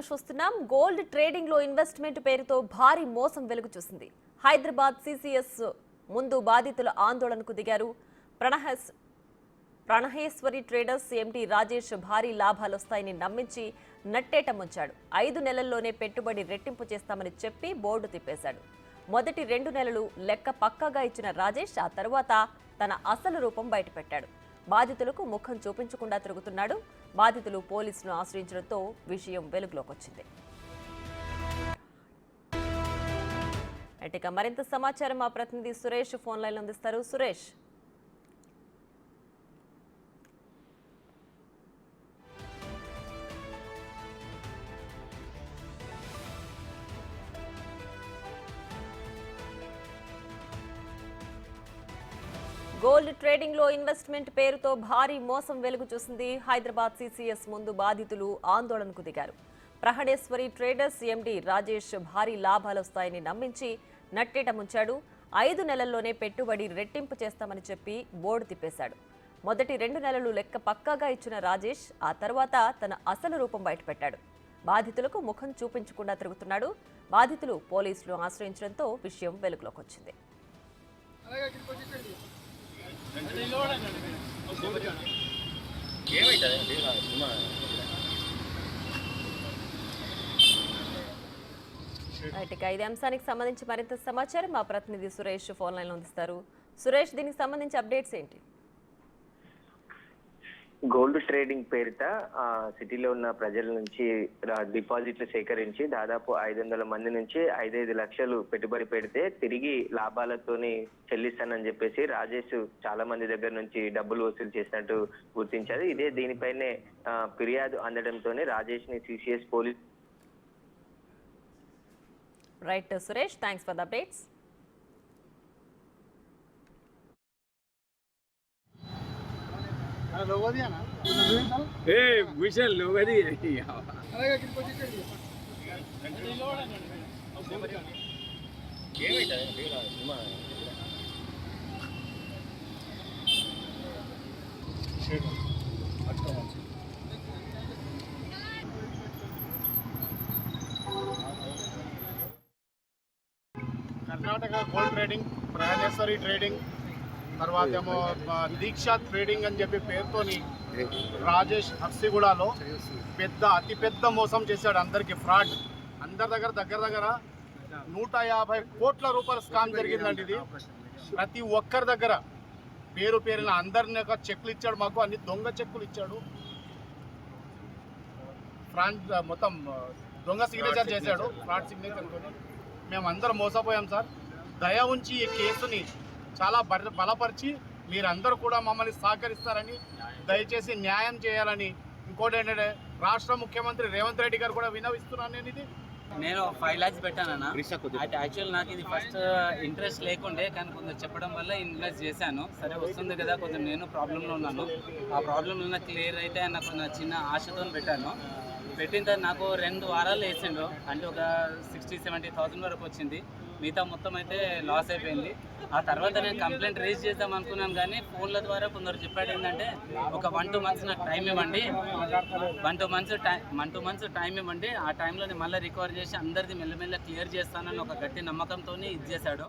చూస్తున్నాం. Gold trading లో investment పేరుతో భారీ మోసం వెలుగు చూసింది. హైదరాబాద్ సిసిఎస్ ముందు బాధితుల ఆందోళనకు దిగారు. ప్రణహేశ్వరి ట్రేడర్స్ ఎండి రాజేష్ భారీ లాభాలు వస్తాయని నమ్మించి నట్టేట ముంచాడు. 5 నెలల్లోనే పెట్టుబడి రెట్టింపు చేస్తామని చెప్పి బోర్డు తిప్పేశాడు. మొదటి 2 నెలలు లెక్క పక్కాగా ఇచ్చిన రాజేష్ ఆ తర్వాత తన అసలు రూపం బయటపెట్టాడు. బాధితులకు ముఖం చూపించకుండా తిరుగుతున్నాడు. బాధితులు పోలీసులను ఆశ్రయించడంతో విషయం వెలుగులోకి వచ్చింది. మరింత సమాచారం మా ప్రతినిధి సురేష్ ఫోన్ లైన్ అందిస్తారు. సురేష్, గోల్డ్ ట్రేడింగ్ లో ఇన్వెస్ట్మెంట్ పేరుతో భారీ మోసం వెలుగు చూసింది. హైదరాబాద్ సిసిఎస్ ముందు బాధితులు ఆందోళనకు దిగారు. ప్రణహేశ్వరి ట్రేడర్స్ ఎండి రాజేష్ భారీ లాభాలు వస్తాయని నమ్మించి నట్టేట ముంచాడు. 5 నెలల్లోనే పెట్టుబడి రెట్టింపు చేస్తామని చెప్పి బోర్డు తిప్పేశాడు. మొదటి 2 నెలలు లెక్క పక్కాగా ఇచ్చిన రాజేష్ ఆ తర్వాత తన అసలు రూపం బయటపెట్టాడు. బాధితులకు ముఖం చూపించకుండా తిరుగుతున్నాడు. బాధితులు పోలీసులు ఆశ్రయించడంతో విషయం వెలుగులోకి వచ్చింది. ఇదే అంశానికి సంబంధించి మరింత సమాచారం మా ప్రతినిధి సురేష్ ఫోన్ లైన్ లో అందిస్తారు. సురేష్, దీనికి సంబంధించి అప్డేట్స్ ఏంటి? గోల్డ్ ట్రేడింగ్ పేరిట సిటీలో ఉన్న ప్రజల నుంచి డిపాజిట్లు సేకరించి దాదాపు 500 మంది నుంచి 5 లక్షలు పెట్టుబడి పెడితే తిరిగి లాభాలతోని చెల్లిస్తానని చెప్పేసి రాజేష్ చాలా మంది దగ్గర నుంచి డబ్బులు వసూలు చేసినట్టు గుర్తించారు. దీనిపైనే ఫిర్యాదు అందడంతోనే రాజేష్ ని CCS police. Right Suresh, thanks for the updates. लोगो दिया ना ए विशाल लोगो दी అలాగే కింద వచ్చేయండి ఏమైతే బేగా సుమా షేడ్ అట్లా కర్ణాటక గోల్డ్ ట్రేడింగ్, ప్రణహేశ్వరి ట్రేడింగ్, తర్వాత ఏమో దీక్ష ట్రేడింగ్ అని చెప్పి పేరుతోని రాజేష్ హర్సిగూడలో అతిపెద్ద మోసం చేశాడు. అందరికి ఫ్రాడ్, అందరి దగ్గర 150 కోట్ల రూపాయల స్కామ్ జరిగిందండి. ఇది ప్రతి ఒక్కరి దగ్గర పేరున అందరిని చెక్కులు ఇచ్చాడు. మాకు అన్ని దొంగ చెక్కులు ఇచ్చాడు. ఫ్రాడ్ మొత్తం దొంగ సిగ్నేచర్ చేశాడు. ఫ్రాడ్ సిగ్నేచర్ మేము అందరం మోసపోయాం సార్. దయ ఉంచి ఈ కేసుని చాలా బలపరిచి మీరందరూ కూడా మమ్మల్ని సహకరిస్తారని, దయచేసి న్యాయం చేయాలని, ఇంకోటి ఏంటంటే రాష్ట్ర ముఖ్యమంత్రి రేవంత్ రెడ్డి గారు కూడా వినవిస్తున్నాను. నేను 5 lakhs పెట్టానన్నా. అయితే యాక్చువల్ నాకు ఇది ఫస్ట్ ఇంట్రెస్ట్ లేకుండే, కానీ కొంచెం చెప్పడం వల్ల ఇన్వెస్ట్ చేశాను. సరే వస్తుంది కదా, కొంచెం నేను ప్రాబ్లంలో ఉన్నాను. ఆ ప్రాబ్లంలో క్లియర్ అయితే నాకు కొంచెం చిన్న ఆశతో పెట్టాను. పెట్టిన తర్వాత నాకు 2 వారాలు వేసిండ్రు, అంటే ఒక 60-70,000 వరకు వచ్చింది. మిగతా మొత్తం అయితే లాస్ అయిపోయింది. ఆ తర్వాత నేను కంప్లైంట్ రేజ్ చేద్దాం అనుకున్నాను, కానీ ఫోన్ల ద్వారా కొందరు చెప్పాడు ఏంటంటే ఒక 1-2 months నాకు టైం ఇవ్వండి, 1-2 months టైం ఇవ్వండి, ఆ టైంలో నేను మళ్ళీ రికవర్ చేసి అందరిది మెల్లమెల్ల క్లియర్ చేస్తానని ఒక గట్టి నమ్మకంతో ఇది చేశాడు.